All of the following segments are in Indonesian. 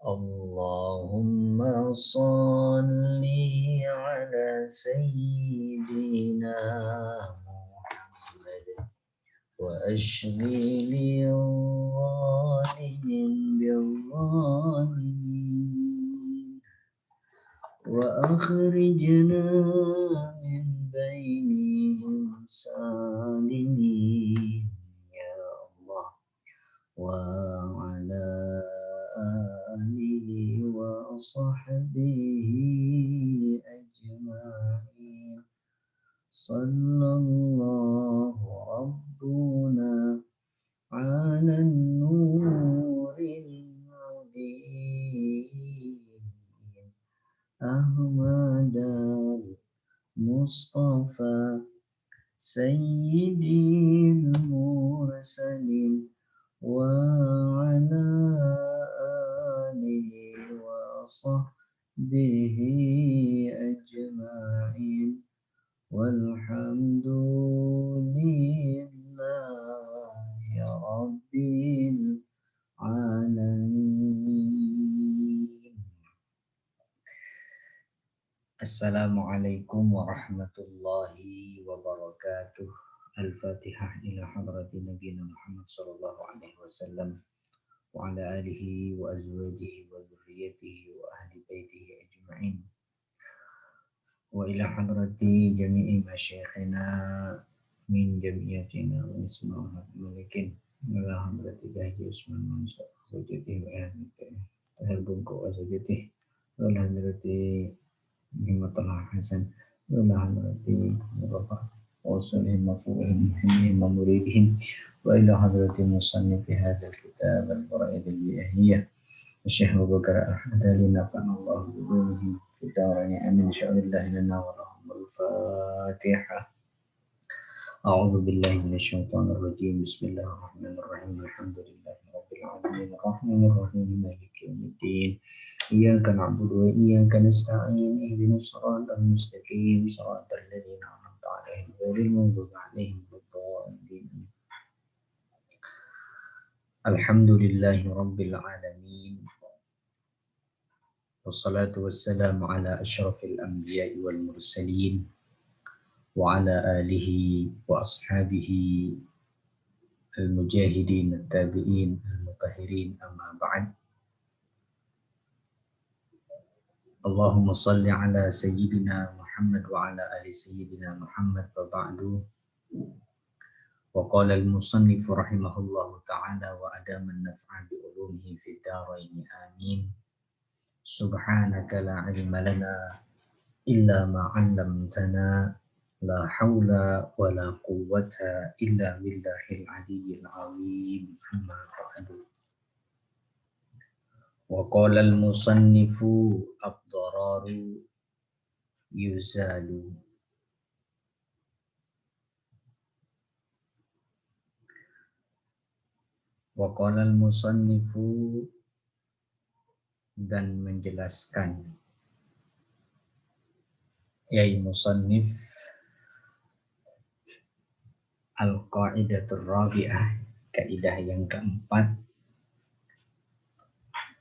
Allahumma salli ala sayyidina Muhammad wa ashghili zalimin bil zalimin wa akhrijna min bainihim salimin ya Allah wa ala alihi wa sahbihi ajma'in sallallahu rabbuna ala nuril mubin Ahmad al-Mustafa Sayyidil Mursalin wa ala alihi wa sahbihi ajma'in walhamdulillahi rabbil alamin. Assalamualaikum warahmatullahi wabarakatuh. Al-Fatihah ila hadrati Nabiina Muhammad sallallahu alaihi wasallam wa ala alihi wa azwajihi wa dzurriyyatihi wa ahli baitihi ajma'in. Wa ila hadrati jami'i masyayikhina min jami'atina wa isma'ul malikin wa ila hadrati Haji Usman Mansur zawjatihi wa ahli baitihi wa zawjatihi wa ila hadrati Nimatullah Hasan wa hadrati Rafa wa salihim mafuhim wa muridihim wa ila hadrati musannifi hadzal kitab al-faraid al-biyahiyah Syekh Abu Bakar Ahmad nafa'ana Allah bi ilmihi fi darain amin insyaallah lana wa lahum al-fatihah. A'udzu billahi minasy syaithanir rajim. Bismillahirrahmanirrahim. Alhamdulillahi rabbil alamin. Arrahmanir rahim. Maliki yaumiddin. Iyyaka na'budu wa iyyaka nasta'in. Ihdinas siratal mustaqim. Siratal ladzina an'amta 'alaihim ghairil maghdubi 'alaihim waladdallin. Alhamdulillahi rabbil alamin. Wassalatu wassalamu ala asyrafil anbiya'i wal mursalin wa ala alihi wa ashabihi al-mujahidin at-tabi'in al-mutahhirin amma ba'd. Allahumma salli ala sayyidina Muhammad wa ala ali sayyidina Muhammad wa ba'du. Wa qala al-musannif rahimahullahu ta'ala wa adama an-naf'a bi ulumihi fid dharain amin. Subhanaka la ilma lana illa ma 'allamtana la haula wa la quwwata illa billahil aliyyil azim. Amma ba'du. Wa qala al-musannifu ad-dararu yuzalu. Wa qala al-musannifu dan menjelaskan yai musannif al-qaidatur rabi'ah, kaidah yang keempat,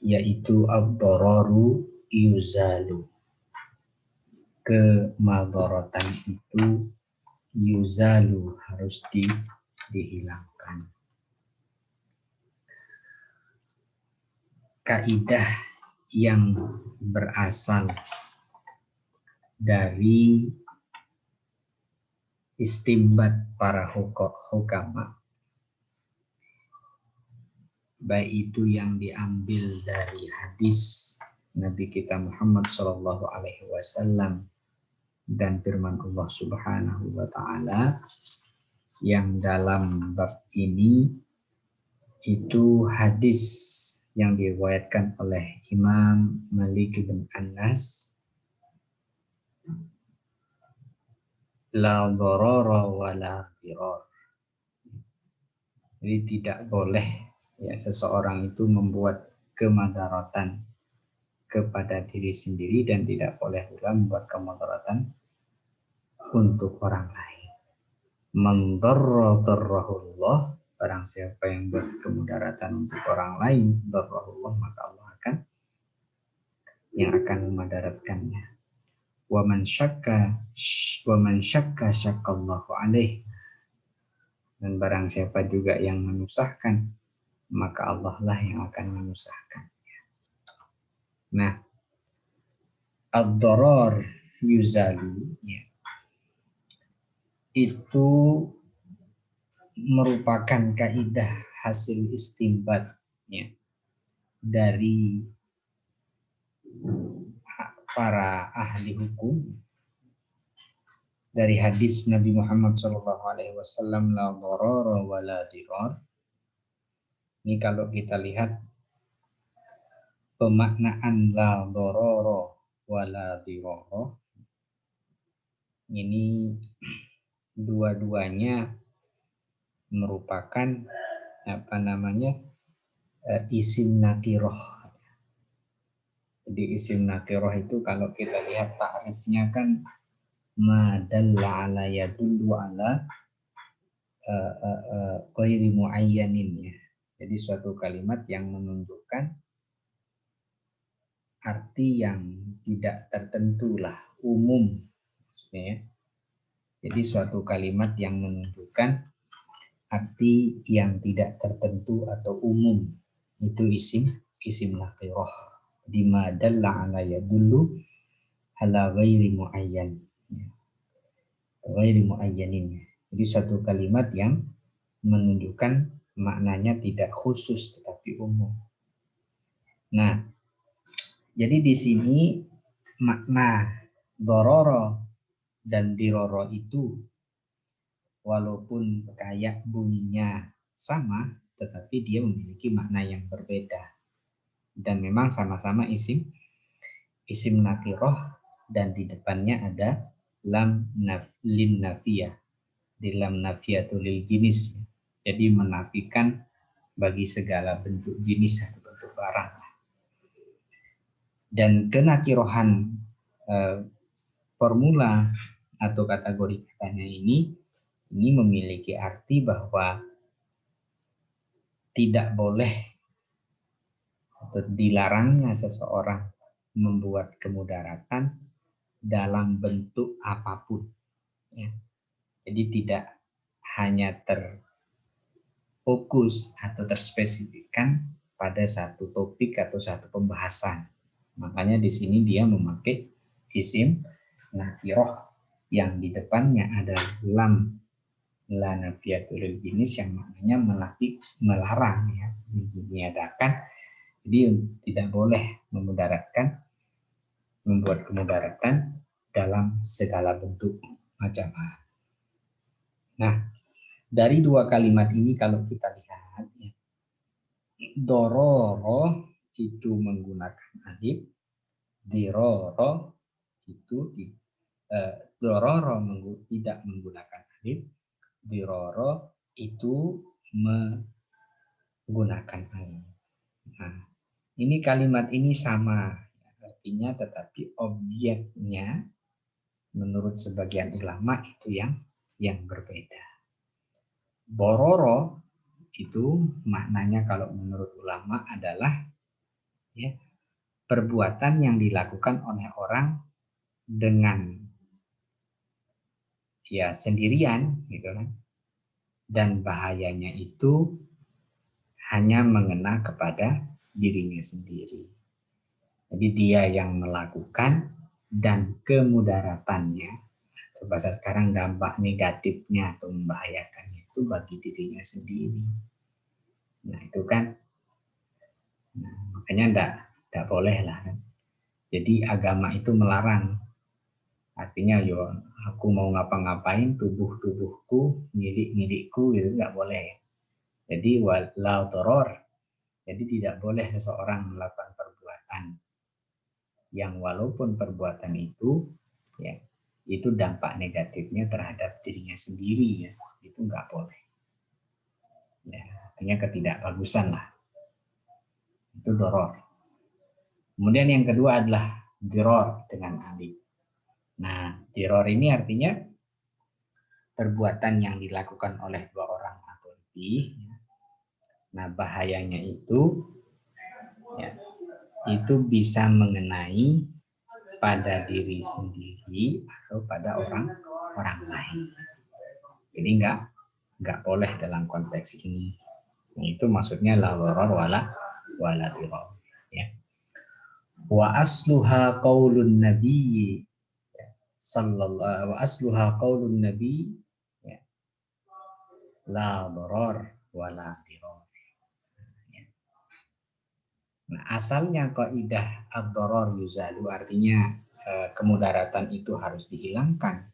yaitu ad-dararu yuzalu. Kemadharatan itu yuzalu, harus dihilangkan. Kaidah yang berasal dari istimbat para hukama, baik itu yang diambil dari hadis Nabi kita Muhammad sallallahu alaihi wasallam dan firman Allah Subhanahu wa taala yang dalam bab ini, itu hadis yang diriwayatkan oleh Imam Malik bin Anas, la dharara wa la dhirar. Jadi tidak boleh ya seseorang itu membuat kemadaratan kepada diri sendiri dan tidak boleh pula membuat kemadaratan untuk orang lain. Man darrahullah, barang siapa yang buat kemudaratan untuk orang lain, darrahullah, maka Allah akan yang akan memadaratkannya. Wa man syakka syakkallahu alaih. Dan barang siapa juga yang menyusahkan, maka Allah lah yang akan menyusahkan. Nah, ad-darar yuzalu, ya, itu merupakan kaidah hasil istinbat, ya, dari para ahli hukum dari hadis Nabi Muhammad SAW, la darara wa la dirar. Ini kalau kita lihat pemaknaan la darara wa la dirar, ini dua-duanya merupakan isim nakirah. Jadi isim nakirah itu kalau kita lihat ta'rifnya kan madalla ala yadullu ala ghairi muayyanin, ya. Jadi suatu kalimat yang menunjukkan arti yang tidak tertentu lah, umum maksudnya, ya. Jadi suatu kalimat yang menunjukkan arti yang tidak tertentu atau umum, itu isim nakirah. Di madalla ala yadullu ala ghairi muayyan, ghairi muayyanin. Jadi satu kalimat yang menunjukkan maknanya tidak khusus tetapi umum. Nah, jadi di sini makna dororo dan diroro itu walaupun kayak bunyinya sama, tetapi dia memiliki makna yang berbeda. Dan memang sama-sama isim nakiroh, dan di depannya ada lam lin nafiyah. Di lam nafiyatul lil jinis. Jadi menafikan bagi segala bentuk jenis atau bentuk barang. Dan kenakirohan formula atau kategori katanya ini memiliki arti bahwa tidak boleh atau dilarangnya seseorang membuat kemudaratan dalam bentuk apapun, ya. Jadi tidak hanya terfokus atau terspesifikkan pada satu topik atau satu pembahasan. Makanya di sini dia memakai isim nakiroh yang di depannya ada lam la nafiyatul jinis yang maknanya melarang, ya, meniadakan. Jadi tidak boleh membuat kemudaratan dalam segala bentuk macam. Nah, dari dua kalimat ini kalau kita lihat, ya, dororo itu menggunakan alif, diroro itu dororo tidak menggunakan alif, diroro itu menggunakan alif. Nah, ini kalimat ini sama artinya, tetapi objeknya menurut sebagian ulama itu yang berbeda. Bororo itu maknanya kalau menurut ulama adalah, ya, perbuatan yang dilakukan oleh orang dengan ya sendirian, gitu kan, dan bahayanya itu hanya mengena kepada dirinya sendiri. Jadi dia yang melakukan dan kemudaratannya, atau bahasa sekarang dampak negatifnya atau membahayakannya itu bagi dirinya sendiri. Nah itu kan, makanya enggak boleh lah kan. Jadi agama itu melarang. Artinya yo aku mau ngapa-ngapain tubuhku milikku gitu enggak boleh. Jadi la doror. Jadi tidak boleh seseorang melakukan perbuatan yang walaupun perbuatan itu, ya, itu dampak negatifnya terhadap dirinya sendiri, ya, itu enggak boleh. Ya, artinya ketidakbagusan lah. Itu doror. Kemudian yang kedua adalah diror dengan alif. Nah, diror ini artinya perbuatan yang dilakukan oleh dua orang atau lebih. Nah, bahayanya itu, ya, itu bisa mengenai pada diri sendiri atau pada orang lain. Jadi enggak boleh dalam konteks ini. Itu maksudnya la dharar wala dirar. Ya. Wa asluha qaulun nabi sallallahu wa asluha qaulun nabi ya, la dharar wala dirar. Nah, asalnya kaidah ad-dharar yuzalu artinya kemudaratan itu harus dihilangkan.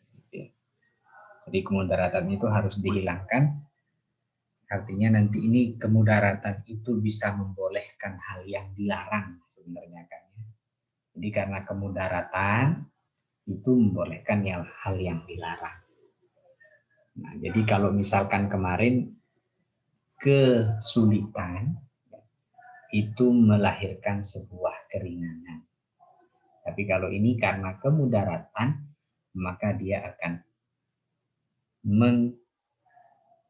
Jadi kemudaratan itu harus dihilangkan. Artinya nanti ini kemudaratan itu bisa membolehkan hal yang dilarang sebenarnya kan. Jadi karena kemudaratan itu membolehkan hal yang dilarang. Nah, jadi kalau misalkan kemarin kesulitan itu melahirkan sebuah keringanan. Tapi kalau ini karena kemudaratan, maka dia akan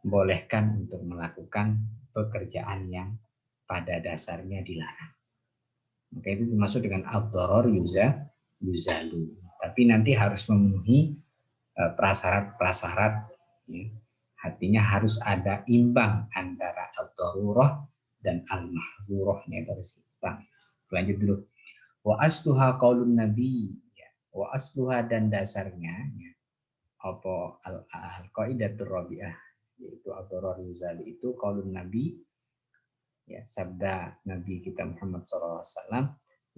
membolehkan untuk melakukan pekerjaan yang pada dasarnya dilarang. Maka itu dimaksud dengan ad-dharar yuzalu. Tapi nanti harus memenuhi prasyarat-prasyarat. Ya. Artinya harus ada imbang antara ad-darurah dan al-mahdzurahnya harus imbang. Lanjut dulu. Wa asluha qaulun nabi. Ya. Wa asluha dan dasarnya ya. Apa al-qaidatur rabi'ah yaitu ad-dharar yuzalu itu qaulun nabi ya sabda Nabi kita Muhammad SAW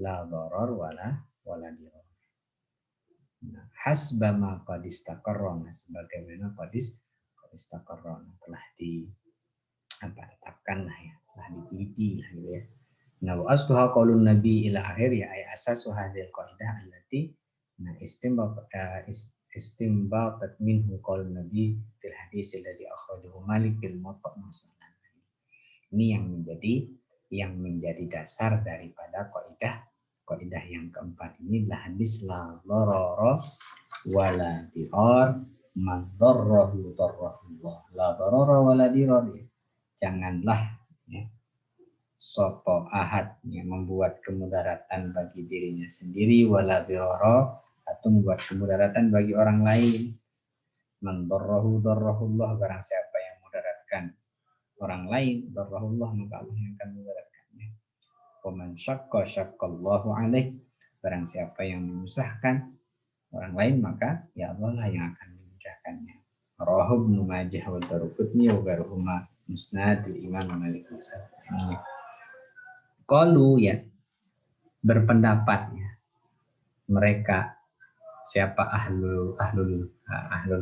la dharar wala dirar. Nah, hasba ma qad istaqarra sebagaimana qad istaqarra telah tetapkan lah ya, telah diteliti lah gitu ya. Nah, wa asluha qaulun nabi ila akhir ya ay asasu hadhil qaidah allati istimbatat minhu qaulun nabi fil hadis alladhi akhrajahu Malik bil Muwatta. Ini yang menjadi dasar daripada kaidah yang keempat ini adalah hadis la dharara wala dirar man dharrahu dharrahullah. La dharara wala dirar. Janganlah ya, sapa ahad yang membuat kemudaratan bagi dirinya sendiri wala dirara atau membuat kemudaratan bagi orang lain. Man dharrahu dharrahullah, barang siapa yang mudaratkan orang lain, dharrahullah maka Allah yang akan mudaratkannya. Wa man syaqqa syaqqallahu alaih, barang siapa yang menyusahkan orang lain maka ya Allah lah yang akan memudahkannya. Rawahu Ibnu Majah wa Daruqutni wa gharuhuma musnadul Imam Malik. Qalu ya berpendapat ya mereka siapa ahlul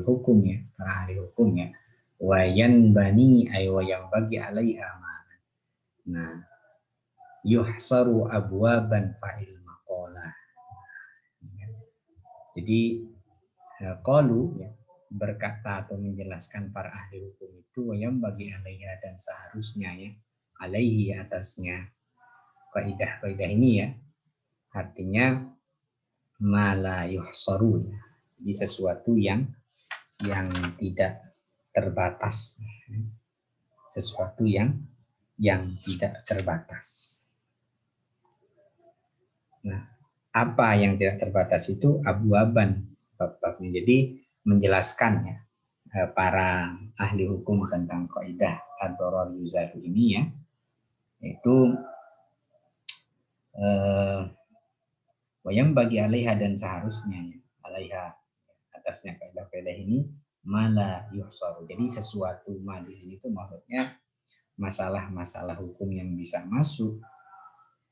hukum ya, para ahli hukum ya, wayan bani ay wayang bagi alaiha. Nah, yuhsaru abwaban fa'il maqalah. Jadi qalu ya berkata atau menjelaskan para ahli hukum itu wayang bagi alaiha dan seharusnya ya alaihi atasnya kaidah-kaidah ini ya artinya mala yuhsaru, jadi sesuatu yang tidak terbatas, sesuatu yang tidak terbatas. Nah, apa yang tidak terbatas itu abwaban bab-babnya. Jadi menjelaskannya para ahli hukum tentang kaidah ad-dharar yuzalu ini ya, yaitu yang bagi alaiha dan seharusnya ya, alaiha atasnya kaidah-kaidah ini mala yuhsaru. Jadi sesuatu di sini itu maksudnya masalah-masalah hukum yang bisa masuk,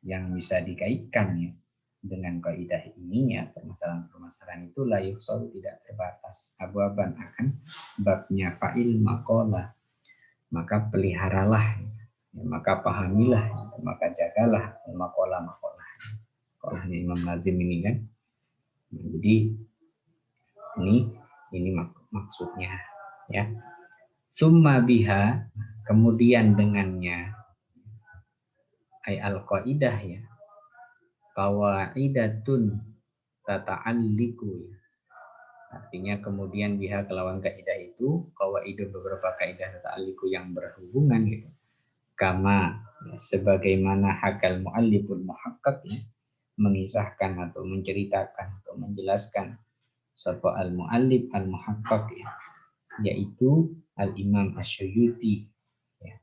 yang bisa dikaitkan ya dengan kaidah ini ya, permasalahan-permasalahan itu la yuhsaru tidak terbatas. Abwaban akan babnya fa'il maqalah, maka peliharalah ya, maka pahamilah, maka jagalah maqalah olehnya Imam Nazim ini kan. Jadi ini maksudnya ya. Summa biha, kemudian dengannya ay al-qaidah ya. Qawaidatun tata'alliqu ya. Artinya kemudian biha kelawan kaidah itu qawaidun beberapa kaidah tata'alliqu yang berhubungan gitu. Kama sebagaimana hakal mualliful muhaqqaq, ya, mengisahkan atau menceritakan atau menjelaskan sapa al muallif al muhaqqaq, ya, yaitu al Imam Asyuyuti, ya.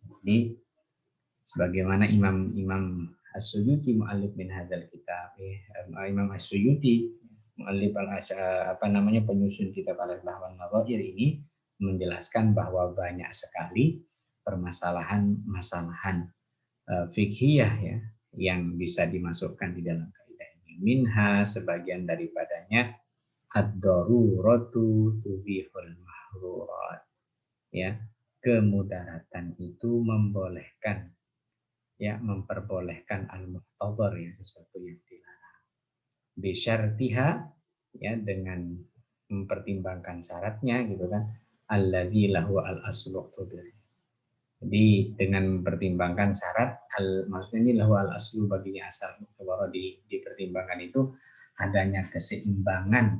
Jadi sebagaimana Imam Asyuyuti muallif min hadzal kitab, ya, Imam Asyuyuti muallif penyusun kitab Al-Islah wan Nadhair ini menjelaskan bahwa banyak sekali permasalahan-masalahan fikhiyah, ya, yang bisa dimasukkan di dalam kaidah ini. Minha, sebagian daripadanya, ad-daruratu tubihul mahzurat, ya, kemudaratan itu membolehkan, ya, memperbolehkan al-muhtadhar, ya, sesuatu yang dilarang. Bisyartiha, ya, dengan mempertimbangkan syaratnya, gitu kan, alladzi lahu al-aslu. Jadi dengan mempertimbangkan syarat, maksudnya ini lahu al-aslu, baginya asal, bahwa dipertimbangkan itu adanya keseimbangan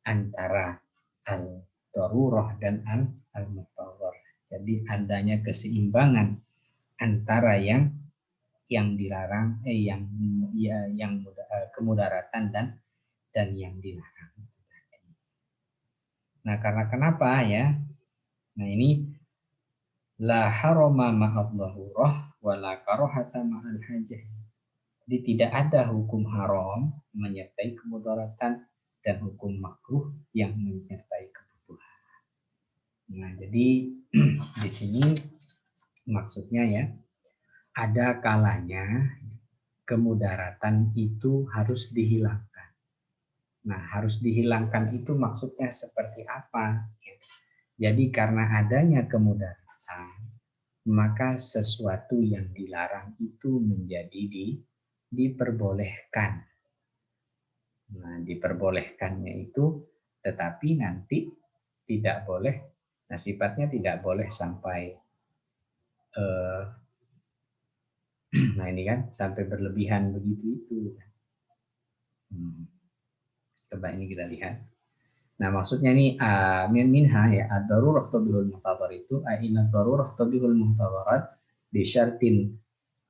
antara al-darurah dan al-muhtadhar. Jadi adanya keseimbangan antara yang dilarang, kemudaratan dan yang dilarang. Nah, karena kenapa, ya? Nah, ini la harama ma'ad darurah wa la karahata ma'al hajah. Jadi tidak ada hukum haram menyertai kemudaratan dan hukum makruh yang menyertai kebutuhan. Nah, jadi di sini maksudnya, ya, ada kalanya kemudaratan itu harus dihilangkan. Nah, harus dihilangkan itu maksudnya seperti apa? Jadi karena adanya kemudaratan, maka sesuatu yang dilarang itu menjadi diperbolehkan. Nah, diperbolehkannya itu, tetapi nanti tidak boleh, nah sifatnya tidak boleh sampai, nah ini kan sampai berlebihan begitu itu. Coba ini kita lihat. Nah, maksudnya ini minha, ya, ad-darurah tabihul muhtadhar itu inna ad-darurah tabihul muhtadharat bi syartin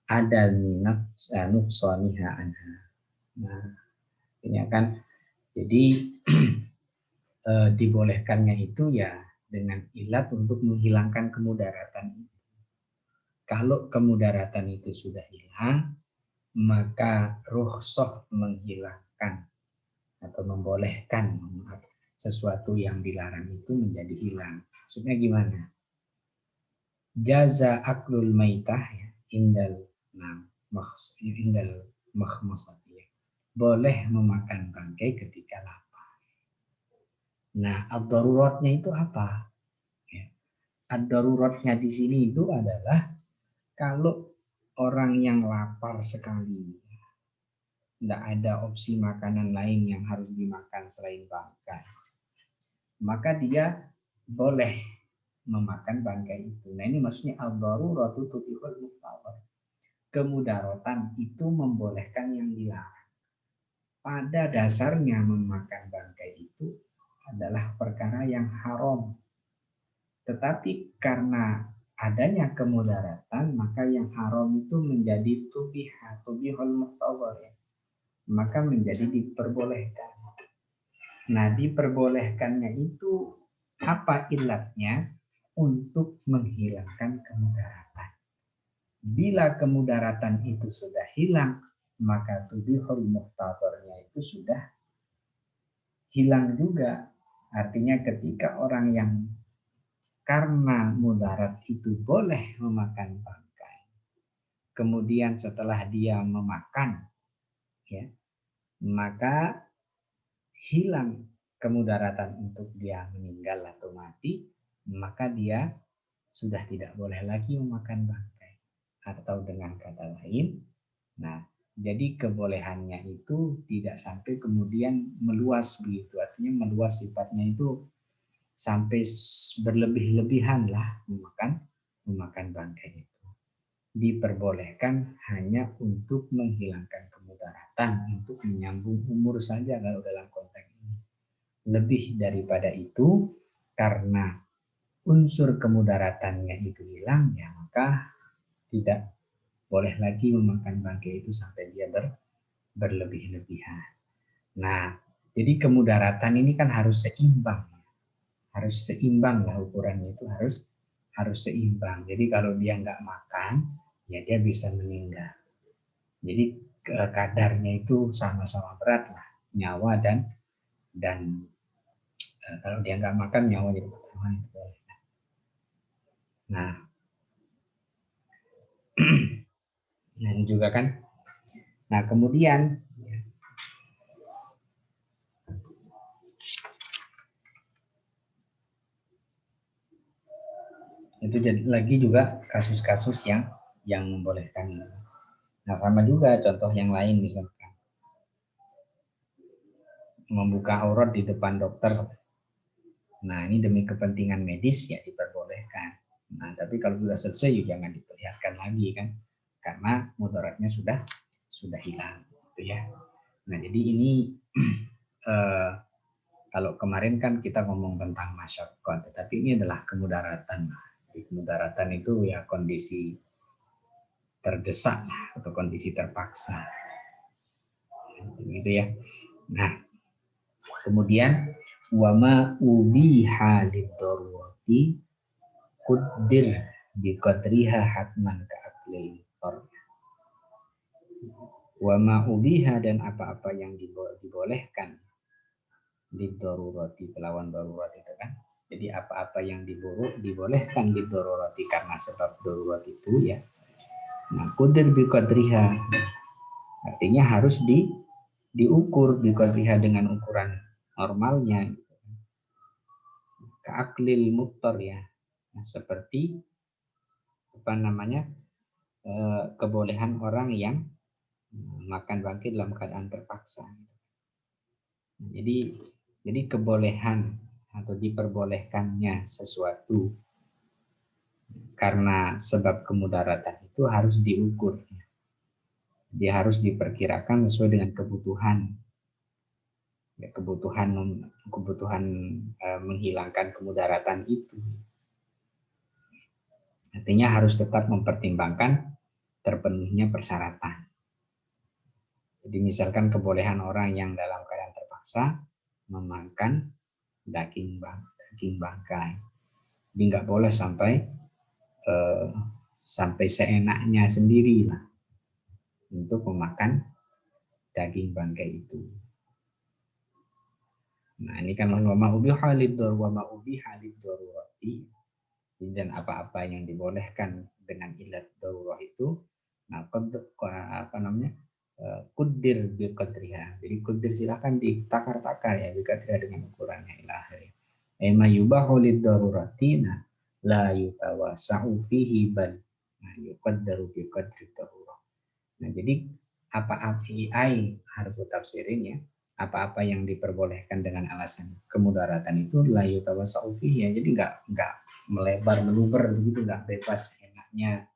adami nuqsaniha anha. Nah, ini kan jadi dibolehkannya itu, ya, dengan ilat untuk menghilangkan kemudaratan. Kalau kemudaratan itu sudah hilang, maka rukhsah menghilangkan atau membolehkan sesuatu yang dilarang itu menjadi hilang. Maksudnya gimana? Jaza aklul maitah, ya, indal makhmasah, ya. Boleh memakan bangkai ketika lapar. Nah, ad-daruratnya itu apa? Ya. Ad-daruratnya di sini itu adalah kalau orang yang lapar sekali, tidak ada opsi makanan lain yang harus dimakan selain bangkai, maka dia boleh memakan bangkai itu. Nah, ini maksudnya ad-daruratu tubihul muhtadhar. Kemudaratan itu membolehkan yang dilarang. Pada dasarnya memakan bangkai itu adalah perkara yang haram. Tetapi karena adanya kemudaratan, maka yang haram itu menjadi tubihul muhtadhar, ya. Maka menjadi diperbolehkan. Nah, diperbolehkannya itu apa ilatnya? Untuk menghilangkan kemudaratan. Bila kemudaratan itu sudah hilang, maka tubihul muhtadharnya itu sudah hilang juga. Artinya ketika orang yang karena mudarat itu boleh memakan bangkai, kemudian setelah dia memakan, ya, maka hilang kemudaratan untuk dia meninggal atau mati, maka dia sudah tidak boleh lagi memakan bangkai. Atau dengan kata lain, nah, jadi kebolehannya itu tidak sampai kemudian meluas begitu. Artinya meluas sifatnya itu sampai berlebih-lebihan lah memakan bangkai itu. Diperbolehkan hanya untuk menghilangkan kemudaratan, untuk menyambung umur saja kalau dalam konteks ini. Lebih daripada itu, karena unsur kemudaratannya itu hilang, ya, maka tidak boleh lagi memakan bangkai itu sampai dia berlebih-lebihan. Nah, jadi kemudaratan ini kan harus seimbang. Harus seimbang lah ukurannya itu harus seimbang. Jadi kalau dia nggak makan, ya dia bisa meninggal. Jadi kadarnya itu sama-sama berat lah, nyawa dan kalau dia nggak makan nyawa jadi pertaruhan itu boleh. Nah, nah ini juga kan. Nah kemudian itu jadi lagi juga kasus-kasus yang membolehkan. Nah sama juga contoh yang lain misalkan membuka aurat di depan dokter. Nah ini demi kepentingan medis ya diperbolehkan. Nah tapi kalau sudah selesai ya jangan diperlihatkan lagi kan, karena mudaratnya sudah hilang, gitu ya. Nah jadi ini kalau kemarin kan kita ngomong tentang masyaqqah, tetapi ini adalah kemudaratan. Jadi kemudaratan itu ya kondisi terdesak atau kondisi terpaksa, gitu ya. Nah kemudian wama ubiha liddarurati quddir biqadriha hatman ka'aklil qar. Wama ubiha dan apa-apa yang dibolehkan liddarurati kelawan darurat itu kan. Jadi apa-apa yang dibolehkan liddarurati karena sebab darurat itu ya. Nah, quddir biqadriha artinya harus diukur biqadriha dengan ukuran normalnya. Ka'aklil muttar ya. Nah, seperti apa namanya? Kebolehan orang yang makan bangkai dalam keadaan terpaksa. Jadi kebolehan atau diperbolehkannya sesuatu karena sebab kemudaratan itu harus diukur. Dia harus diperkirakan sesuai dengan kebutuhan. Ya, kebutuhan menghilangkan kemudaratan itu. Artinya harus tetap mempertimbangkan terpenuhnya persyaratan. Jadi misalkan kebolehan orang yang dalam keadaan terpaksa memakan daging bangkai. Jadi nggak boleh sampai seenaknya sendiri lah untuk memakan daging bangkai itu. Nah ini kan wama ubiha liddarurati dan apa-apa yang dibolehkan dengan ilat darurah itu. Nah apa namanya? Kudir biqadriha. Jadi kudir silahkan ditakar-takar ya biqadriha dengan ukurannya ilahi. Ema yubahu liddarurati la yutawasa'u fihi bal yuqaddaru biqadri darurah. Nah, jadi apa-apa harus tafsirin ya. Apa-apa yang diperbolehkan dengan alasan kemudaratan itu la yutawasa'u fihi ya. Jadi enggak melebar meluber begitu, enggak bebas enaknya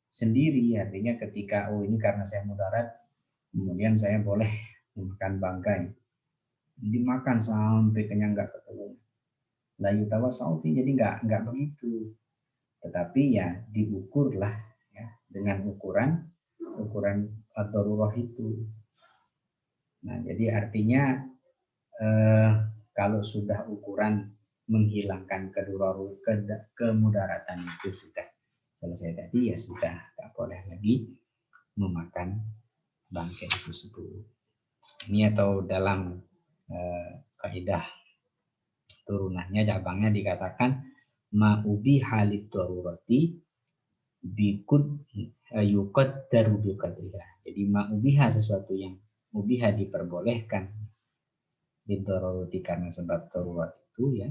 sendiri. Artinya ketika ini karena saya mudarat kemudian saya boleh makan bangkai, dimakan sampai kenyang nggak ketemu. La yutawasa'u fihi, jadi enggak begitu, tetapi ya diukurlah ya dengan ukuran ad-darurah itu. Nah jadi artinya kalau sudah ukuran menghilangkan kemudaratan itu sudah selesai tadi ya sudah tak boleh lagi memakan bangkai tersebut. Ini atau dalam kaidah turunannya cabangnya dikatakan ma'ubi halid darurati bikud yuqaddaru biqadriha. Jadi ma'ubiha sesuatu yang mubiha diperbolehkan bidarurati karena sebab darurat itu ya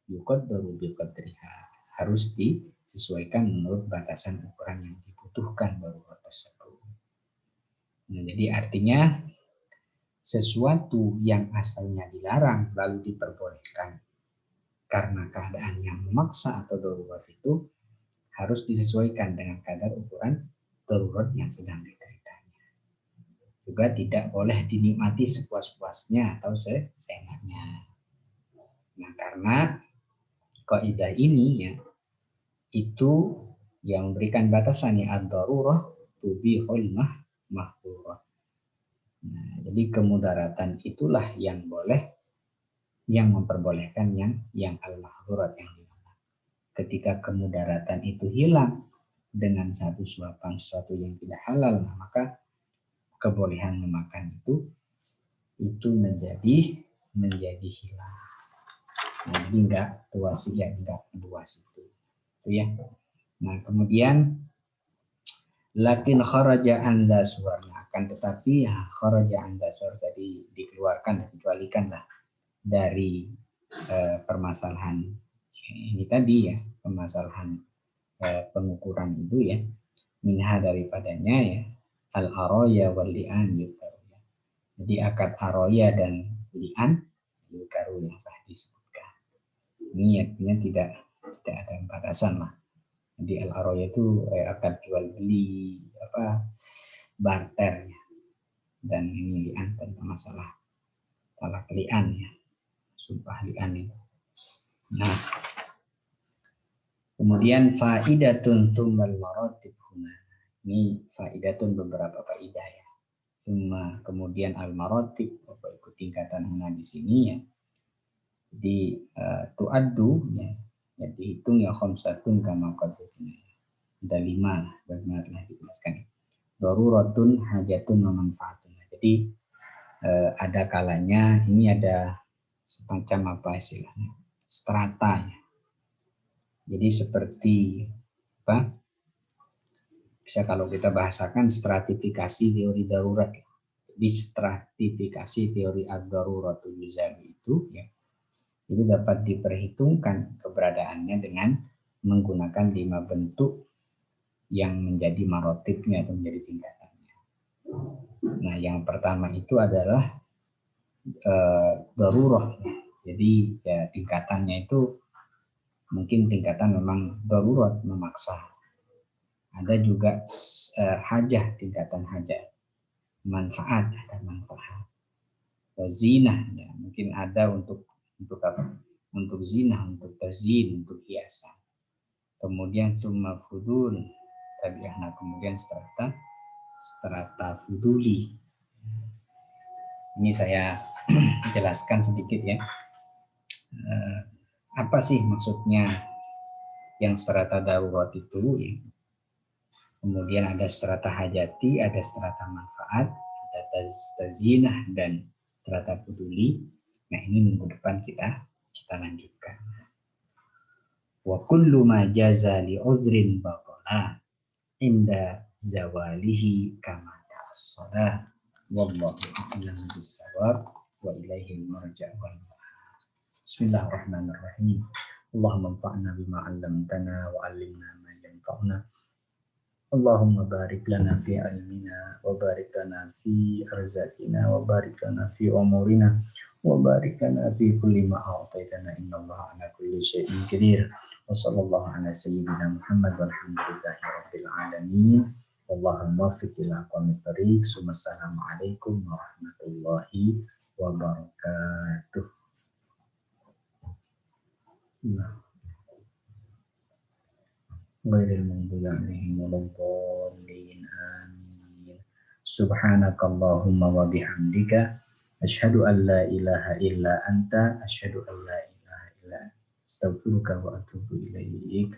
yuqaddaru biqadriha harus disesuaikan menurut batasan ukuran yang dibutuhkan darurat tersebut. Nah, jadi artinya sesuatu yang asalnya dilarang lalu diperbolehkan karena keadaan yang memaksa atau darurat itu harus disesuaikan dengan kadar ukuran darurat yang sedang dideritanya. Juga tidak boleh dinikmati sepuas-puasnya atau seenaknya. Nah, karena kaidah ini ya itu yang memberikan batasannya ad-darurah tubihul mahdhurah. Nah, jadi kemudaratan itulah yang boleh, yang memperbolehkan yang al-mahdhurat yang dilarang. Ketika kemudaratan itu hilang dengan satu suapan sesuatu yang tidak halal, nah maka kebolehan memakan itu menjadi hilang. Nah, jadi enggak luas ya, enggak luas itu ya. Nah, kemudian lakin kharaja anda suarna, akan tetapi ya kharaja anda suar tadi dikeluarkan, dikecualikanlah dari permasalahan ini tadi ya, permasalahan pengukuran itu ya, minha daripadanya ya, al aroya wal li'an yuzkaru. Jadi akad aroya dan li'an yuzkaru yang telah disebutkan. Ini artinya tidak ada batasan lah. Jadi al aroya itu akad jual beli barter ya. Dan ini li'an tentang masalah talak li'an ya, sumpah li'an itu. Nah, kemudian faidatun tumal maratib huna. Ini faidatun beberapa faidah ya. Kemudian al maratib, Bapak ikut tingkatan huna di sini ya. Jadi tuaddu ya, dihitung ya khamsatun kama qadna. Ada 5 lah, bagaimana telah dijelaskan. Daruratun hajatun wa manfaatun. Jadi ada kalanya ini ada semacam apa istilahnya? Strata ya. Jadi seperti apa? Bisa kalau kita bahasakan stratifikasi teori darurat. Jadi stratifikasi teori ad-daruratul yuzalu itu ya, itu dapat diperhitungkan keberadaannya dengan menggunakan 5 bentuk yang menjadi marotibnya atau menjadi tingkatannya. Nah, yang pertama itu adalah darurah. Jadi ya tingkatannya itu mungkin tingkatan memang darurat, memaksa. Ada juga hajah, tingkatan hajah. Manfaat, ada manfaat. Zinah, ya, mungkin ada untuk apa? Untuk zinah, untuk tazin, untuk hiasan. Kemudian summa fudul, tabi'ah. Kemudian strata fuduli. Ini saya jelaskan sedikit ya. Apa sih maksudnya yang strata darurat itu ya? Kemudian ada strata hajati, ada strata manfaat, ada tazinah dan strata peduli. Nah, ini minggu depan kita lanjutkan. Wa kullu ma jaza li uzrin batala inda zawalihi kama ta'assala. Wallahu a'lam bis-shawab wa ilaihi al-marja' wal ma'ab. Bismillahirrahmanirrahim. Allahumma anfa'na bima 'allamtana wa 'allimna ma yanfa'una. Allahumma barik lana fi ilmina wa barik lana fi arzakina wa barik lana fi umurina wa barik lana fi kulli ma a'taitana innallaha ala kulli syai'in qadir. Wa sallallahu ala sayyidina Muhammad walhamdulillahi rabbil alamin. Wallahu muwaffiq ila aqwamit thoriq. Assalamualaikum warahmatullahi wabarakatuh. Nah. Ghairil maghdubi 'alaihim waladdallin. Amin. Subhanakallahumma wa bihamdika asyhadu an la ilaha illa anta asyhadu an la ilaha illa anta astaghfiruka wa atubu ilaik.